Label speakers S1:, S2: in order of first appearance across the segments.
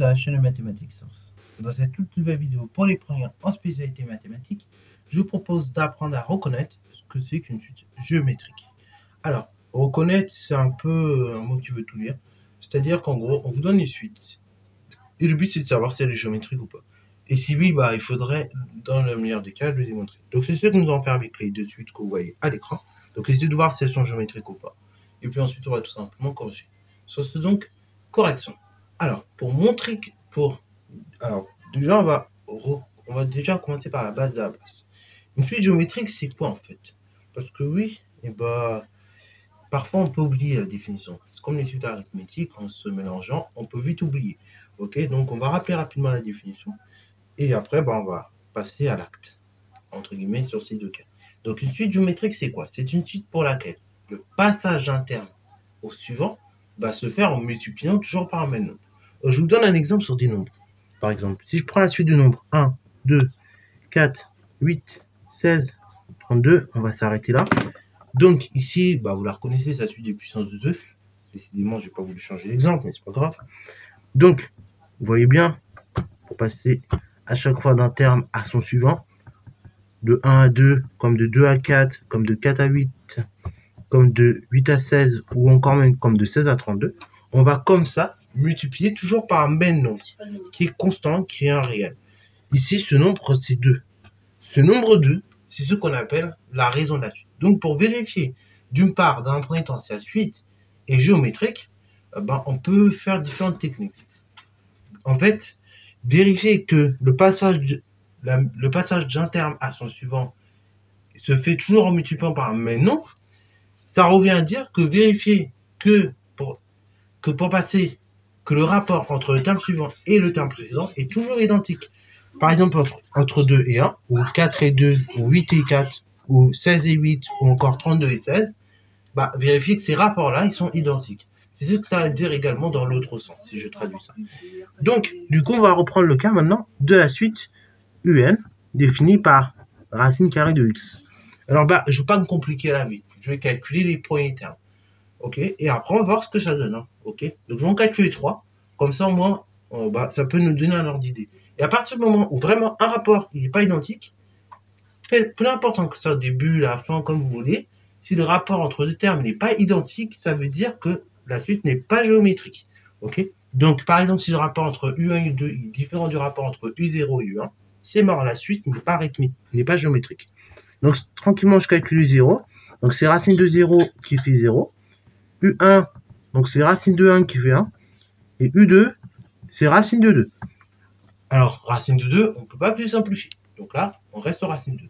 S1: à la chaîne de Mathématiques Source. Dans cette toute nouvelle vidéo pour les premiers en spécialité mathématiques, je vous propose d'apprendre à reconnaître ce que c'est qu'une suite géométrique. Alors, reconnaître, c'est un peu un mot qui veut tout dire. C'est-à-dire qu'en gros, on vous donne une suite. Et le but, c'est de savoir si elle est géométrique ou pas. Et si oui, il faudrait, dans le meilleur des cas, le démontrer. Donc, c'est ce que nous allons faire avec les deux suites que vous voyez à l'écran. Donc, essayez de voir si elles sont géométriques ou pas. Et puis ensuite, on va tout simplement corriger. Sur ce, donc, correction. Alors, pour montrer que... Alors, déjà, on va déjà commencer par la base de la base. Une suite géométrique, c'est quoi, en fait? Parce que oui, parfois, on peut oublier la définition. C'est comme les suites arithmétiques, en se mélangeant, on peut vite oublier. Ok, donc on va rappeler rapidement la définition. Et après, on va passer à l'acte, entre guillemets, sur ces deux cas. Donc, une suite géométrique, c'est quoi? C'est une suite pour laquelle le passage d'un terme au suivant va se faire en multipliant toujours par un même nombre. Je vous donne un exemple sur des nombres. Par exemple, si je prends la suite du nombre 1, 2, 4, 8, 16, 32, on va s'arrêter là. Donc ici, vous la reconnaissez, c'est la suite des puissances de 2. Décidément, je n'ai pas voulu changer l'exemple, mais c'est pas grave. Donc, vous voyez bien, pour passer à chaque fois d'un terme à son suivant, de 1 à 2, comme de 2 à 4, comme de 4 à 8, comme de 8 à 16, ou encore même comme de 16 à 32, on va comme ça multiplier toujours par un même nombre, qui est constant, qui est un réel. Ici, ce nombre, c'est 2. Ce nombre 2, c'est ce qu'on appelle la raison de la suite. Donc, pour vérifier, d'une part, dans un premier temps, si la suite est géométrique, on peut faire différentes techniques. En fait, vérifier que le passage d'un terme à son suivant se fait toujours en multipliant par un même nombre, ça revient à dire que vérifier que pour passer, que le rapport entre le terme suivant et le terme précédent est toujours identique. Par exemple, entre 2 et 1, ou 4 et 2, ou 8 et 4, ou 16 et 8, ou encore 32 et 16, vérifier que ces rapports-là, ils sont identiques. C'est ce que ça veut dire également dans l'autre sens, si je traduis ça. Donc, du coup, on va reprendre le cas maintenant de la suite UN, définie par racine carrée de x. Alors, je ne vais pas me compliquer la vie. Je vais calculer les premiers termes. Ok, et après, on va voir ce que ça donne. Ok, donc je vais en calculer 3. Comme ça, au moins, ça peut nous donner un ordre d'idée. Et à partir du moment où vraiment un rapport n'est pas identique, peu importe que ça au début, la fin, comme vous voulez, si le rapport entre deux termes n'est pas identique, ça veut dire que la suite n'est pas géométrique. Ok, donc par exemple, si le rapport entre U1 et U2 est différent du rapport entre U0 et U1, c'est mort, la suite n'est pas géométrique. Donc tranquillement, je calcule U0. Donc c'est racine de 0 qui fait 0. U1, donc c'est racine de 1 qui fait 1. Et U2, c'est racine de 2. Alors, racine de 2, on ne peut pas plus simplifier. Donc là, on reste racine de 2.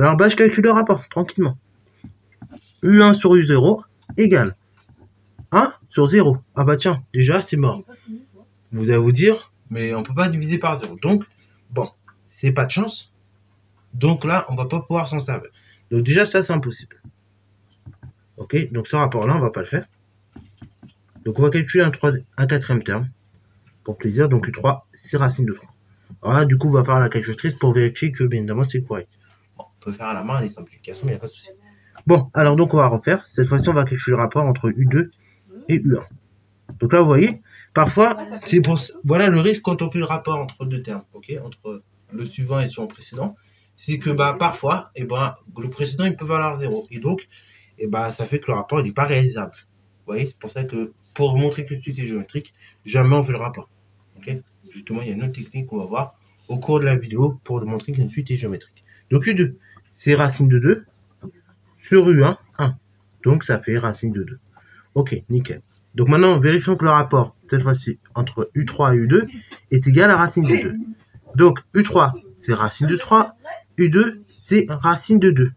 S1: Alors, je calcule le rapport, tranquillement. U1 sur U0 égale 1 sur 0. Ah tiens, déjà, c'est mort. Vous allez vous dire, mais on ne peut pas diviser par 0. Donc, c'est pas de chance. Donc là, on ne va pas pouvoir s'en servir. Donc déjà, ça, c'est impossible. Ok, donc ce rapport-là, on ne va pas le faire. Donc on va calculer un quatrième terme. Pour plaisir, donc U3, c'est racine de 3. Alors là, du coup, on va faire la calculatrice pour vérifier que, bien évidemment, c'est correct. On peut faire à la main les simplifications, mais il n'y a pas de souci. Bon, alors donc on va refaire. Cette fois-ci, on va calculer le rapport entre U2 et U1. Donc là, vous voyez, parfois, voilà le risque quand on fait le rapport entre deux termes, ok, entre le suivant et son précédent, c'est que parfois, le précédent, il peut valoir 0. Et donc, ça fait que le rapport n'est pas réalisable. Vous voyez, c'est pour ça que pour montrer que suite est géométrique, jamais on fait le rapport. Okay, justement, il y a une autre technique qu'on va voir au cours de la vidéo pour montrer qu'une suite est géométrique. Donc U2, c'est racine de 2 sur U1, 1. Donc ça fait racine de 2. Ok, nickel. Donc maintenant, vérifions que le rapport, cette fois-ci, entre U3 et U2 est égal à racine de 2. Donc U3, c'est racine de 3. U2, c'est racine de 2.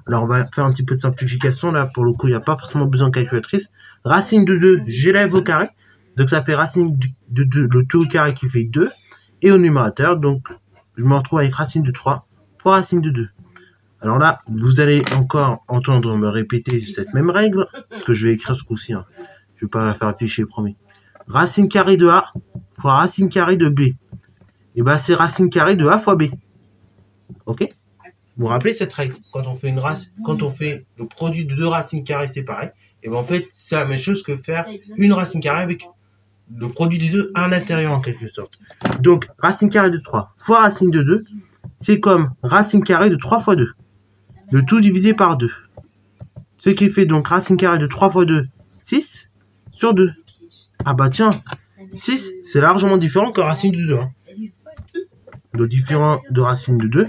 S1: Alors, on va faire un petit peu de simplification. Là, pour le coup, il n'y a pas forcément besoin de calculatrice. Racine de 2, j'élève au carré. Donc, ça fait racine de 2, le tout au carré qui fait 2. Et au numérateur, donc, je me retrouve avec racine de 3 fois racine de 2. Alors là, vous allez encore entendre me répéter cette même règle que je vais écrire ce coup-ci. Je ne vais pas la faire afficher, promis. Racine carrée de A fois racine carrée de B. Et c'est racine carrée de A fois B. Ok ? Vous vous rappelez cette règle? Quand on fait quand on fait le produit de deux racines carrées séparées, en fait, c'est la même chose que faire une racine carrée avec le produit des deux à l'intérieur en quelque sorte. Donc, racine carrée de 3 fois racine de 2, c'est comme racine carrée de 3 fois 2. Le tout divisé par 2. Ce qui fait donc racine carrée de 3 fois 2, 6 sur 2. Ah bah tiens, 6, c'est largement différent que racine de 2. Hein. Le différent de racine de 2.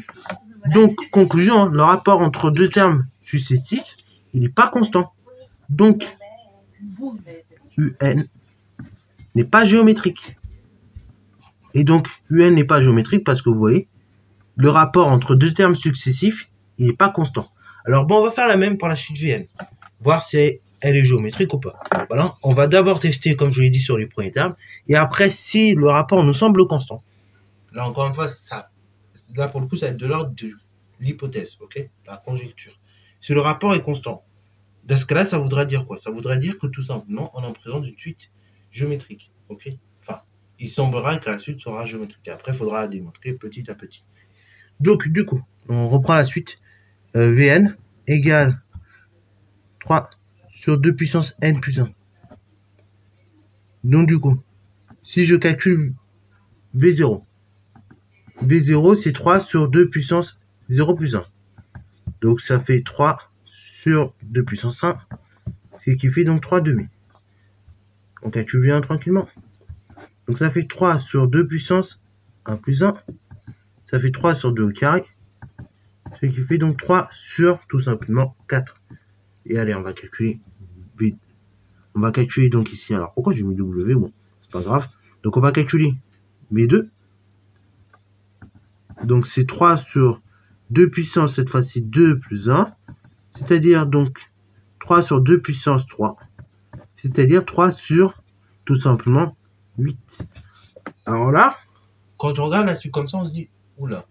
S1: Donc, conclusion, hein, le rapport entre deux termes successifs, il n'est pas constant. Donc, UN n'est pas géométrique. Et donc, UN n'est pas géométrique parce que vous voyez, le rapport entre deux termes successifs, il n'est pas constant. Alors bon, on va faire la même pour la suite VN. Voir si elle est géométrique ou pas. Voilà, on va d'abord tester, comme je l'ai dit, sur les premiers termes. Et après, si le rapport nous semble constant. Là, encore une fois, là pour le coup, ça va être de l'ordre de l'hypothèse, ok? La conjecture. Si le rapport est constant, dans ce cas-là, ça voudrait dire quoi? Ça voudrait dire que tout simplement, on est en présence d'une suite géométrique, ok? Enfin, il semblera que la suite sera géométrique. Après, il faudra la démontrer petit à petit. Donc, du coup, on reprend la suite. Vn égale 3 sur 2 puissance n plus 1. Donc, du coup, si je calcule V0, V0, c'est 3 sur 2 puissance 0 plus 1. Donc, ça fait 3 sur 2 puissance 1, ce qui fait donc 3 demi. On calcule V1 tranquillement. Donc, ça fait 3 sur 2 puissance 1 plus 1. Ça fait 3 sur 2 au carré. Ce qui fait donc 3 sur, tout simplement, 4. Et allez, on va calculer vite. On va calculer donc ici. Alors, pourquoi j'ai mis W? Bon, c'est pas grave. Donc, on va calculer V2. Donc, c'est 3 sur 2 puissance, cette fois-ci 2 plus 1. C'est-à-dire donc 3 sur 2 puissance 3. C'est-à-dire 3 sur, tout simplement, 8. Alors là, quand on regarde là-dessus comme ça, on se dit, oula,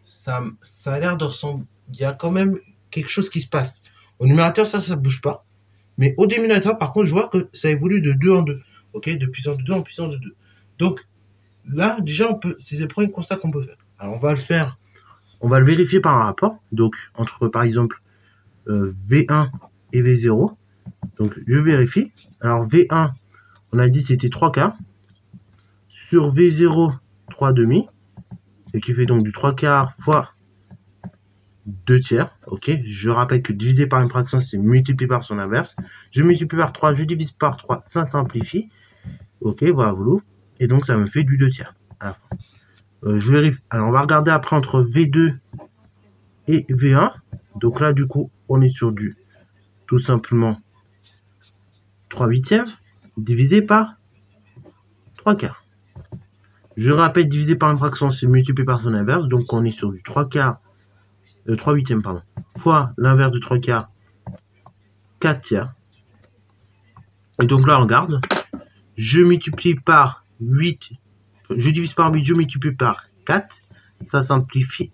S1: ça a l'air de ressembler. Il y a quand même quelque chose qui se passe. Au numérateur, ça bouge pas. Mais au dénominateur, par contre, je vois que ça évolue de 2 en 2. Ok, de puissance de 2 en puissance de 2. Donc, là, déjà, c'est le premier constat qu'on peut faire. Alors, on va le faire. On va le vérifier par un rapport. Donc, entre, par exemple, V1 et V0. Donc, je vérifie. Alors, V1, on a dit c'était 3 quarts. Sur V0, 3 demi. Ce qui fait donc du 3 quarts fois 2 tiers. Ok, je rappelle que diviser par une fraction, c'est multiplier par son inverse. Je multiplie par 3, je divise par 3, ça simplifie. Ok, voilà, vous. Et donc, ça me fait du 2 tiers à la fin. Je vérifie. Alors, on va regarder après entre V2 et V1. Donc là, du coup, on est sur du, tout simplement, 3 huitièmes divisé par 3 quarts. Je rappelle, divisé par une fraction, c'est multiplié par son inverse. Donc, on est sur du 3 quarts, 3 huitièmes, pardon, fois l'inverse de 3 quarts, 4 tiers. Et donc là, on regarde. Je multiplie par 8. Je divise par 8, je multiplie par 4. Ça simplifie.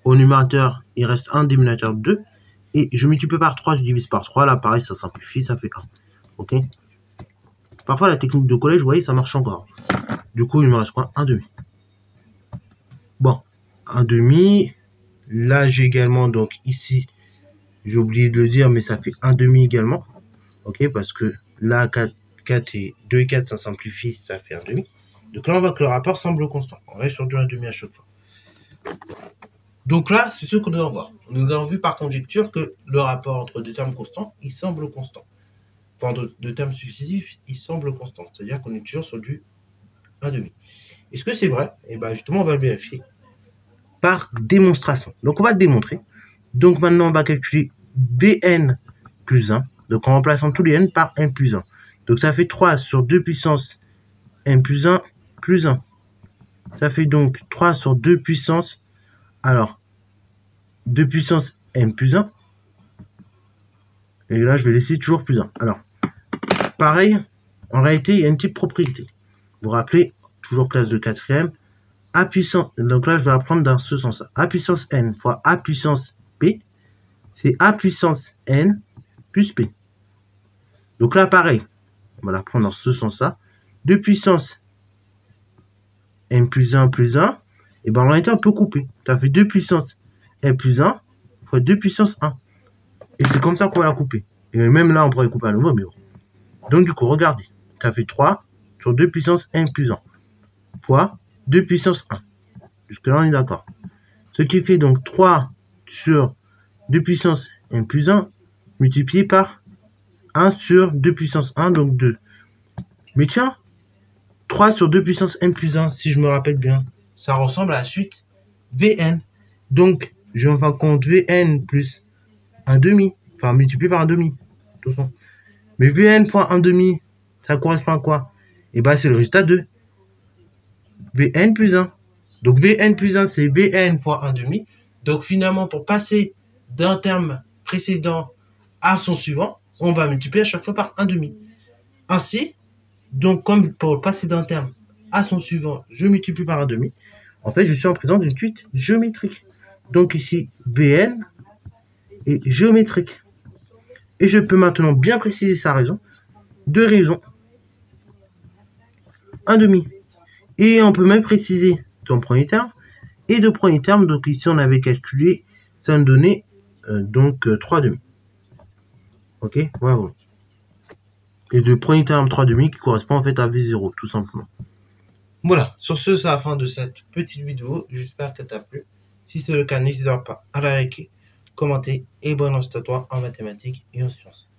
S1: Au numérateur, il reste un dénominateur 2. Et je multiplie par 3, je divise par 3. Là, pareil, ça simplifie, ça fait 1. Ok. Parfois, la technique de collège, vous voyez, ça marche encore. Du coup, il me reste quoi? 1 demi. Bon, 1 demi. Là, j'ai également, donc ici, j'ai oublié de le dire, mais ça fait 1 demi également. Ok, parce que là, 4 et 2 et 4, ça simplifie, ça fait 1 demi. Donc là, on voit que le rapport semble constant. On reste sur du 1 demi à chaque fois. Donc là, c'est ce que nous allons voir. Nous avons vu par conjecture que le rapport entre deux termes constants, il semble constant. Enfin, deux termes successifs, il semble constant. C'est-à-dire qu'on est toujours sur du 1 demi. Est-ce que c'est vrai? Et bien justement, on va le vérifier par démonstration. Donc on va le démontrer. Donc maintenant, on va calculer Bn plus 1. Donc en remplaçant tous les n par n plus 1. Donc ça fait 3 sur 2 puissance n plus 1 plus 1. Ça fait donc 3 sur 2 puissance. Alors, 2 puissance n plus 1. Et là, je vais laisser toujours plus 1. Alors, pareil, en réalité, il y a une petite propriété. Vous vous rappelez, toujours classe de quatrième. A puissance, donc là, je vais apprendre dans ce sens-là. A puissance n fois A puissance p, c'est A puissance n plus p. Donc là, pareil, on va l'apprendre dans ce sens-là. 2 puissance n plus 1 plus 1, et bien en réalité, on peut couper. Ça fait 2 puissance n plus 1 fois 2 puissance 1. Et c'est comme ça qu'on va la couper. Et même là, on pourrait couper à nouveau, mais bon. Donc du coup, regardez. Ça fait 3 sur 2 puissance n plus 1 fois 2 puissance 1. Jusque-là, on est d'accord. Ce qui fait donc 3 sur 2 puissance n plus 1 multiplié par 1 sur 2 puissance 1, donc 2. Mais tiens, 3 sur 2 puissance n plus 1, si je me rappelle bien, ça ressemble à la suite Vn. Donc, je me rends compte Vn plus 1 demi, enfin multiplié par 1 demi. Attention. Mais Vn fois 1 demi, ça correspond à quoi? Et bien, c'est le résultat de Vn plus 1. Donc, Vn plus 1, c'est Vn fois 1 demi. Donc, finalement, pour passer d'un terme précédent à son suivant, on va multiplier à chaque fois par 1 demi. Ainsi, donc, comme pour passer d'un terme à son suivant, je multiplie par 1 demi. En fait, je suis en présence d'une suite géométrique. Donc ici, Vn est géométrique. Et je peux maintenant bien préciser sa raison. Deux raisons. 1 demi. Et on peut même préciser ton premier terme et deux premiers termes. Donc ici, on avait calculé, ça va nous donner donc 3 demi. Ok, voilà. Et de premier terme 3 demi qui correspond en fait à V0, tout simplement. Voilà, sur ce, c'est la fin de cette petite vidéo. J'espère qu'elle t'a plu. Si c'est le cas, n'hésite pas à la liker, commenter et bonne chance à toi en mathématiques et en sciences.